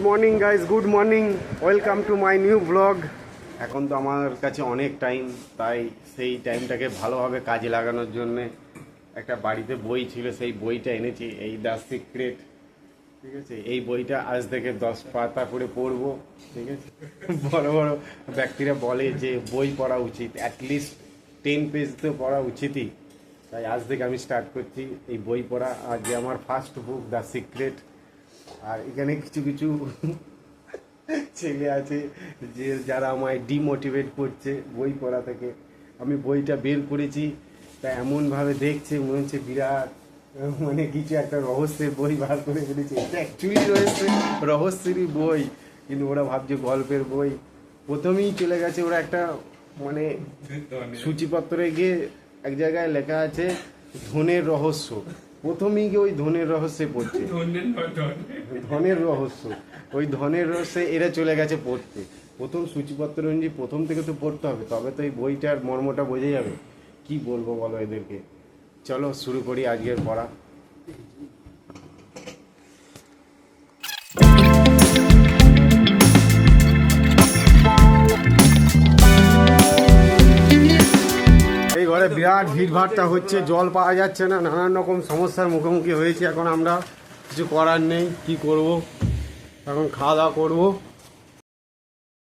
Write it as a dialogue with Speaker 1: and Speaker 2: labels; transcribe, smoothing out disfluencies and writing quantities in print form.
Speaker 1: Morning guys, good morning, welcome to my new blog. এখন তো আমার কাছে অনেক টাইম, তাই সেই টাইমটাকে ভালোভাবে কাজে লাগানোর জন্যে একটা বাড়িতে বই ছিল, সেই বইটা এনেছি, এই দ্য সিক্রেট। ঠিক আছে, এই বইটা আজ থেকে 10 পাতা করে পড়বো। ঠিক আছে, বড় বড় ব্যক্তিরা বলে যে বই পড়া উচিত, অ্যাটলিস্ট 10 পেজ তো পড়া উচিতই। তাই আজ থেকে আমি স্টার্ট করছি এই বই পড়া। আর যে আমার ফার্স্ট বুক দ্য সিক্রেট। আর এখানে কিছু কিছু ছেলে আছে যে যারা আমায় ডিমোটিভেট করছে বই পড়া থেকে। আমি বইটা বের করেছি, তা এমনভাবে দেখছে মনে হচ্ছে বিরাট মানে কিছু একটা রহস্যের বই বার করে ফেলেছে। এটা অ্যাকচুয়ালি রয়েছে রহস্যেরই বই, কিন্তু ওরা ভাবছে গল্পের বই। প্রথমেই চলে গেছে ওরা একটা মানে সূচিপত্রে গিয়ে এক জায়গায় লেখা আছে ধনের রহস্য। প্রথমেই গিয়ে ওই ধনের রহস্যে পড়ছে, ধনের রহস্য, ওই ধনের রহস্যে এরা চলে গেছে পড়তে। প্রথম সূচিপত্র অনুযায়ী প্রথম থেকে তো পড়তে হবে, তবে তো এই বইটার মর্মটা বোঝা যাবে। কি বলবো বলো এদেরকে। চলো শুরু করি আজকের পড়া। এই ঘরে বিরাট ভিড়ভাড়টা হচ্ছে, জল পাওয়া যাচ্ছে না, নানান রকম সমস্যার মুখোমুখি হয়েছে। এখন আমরা কিছু করার নেই, কি করব, এখন খাওয়া দাওয়া করবো।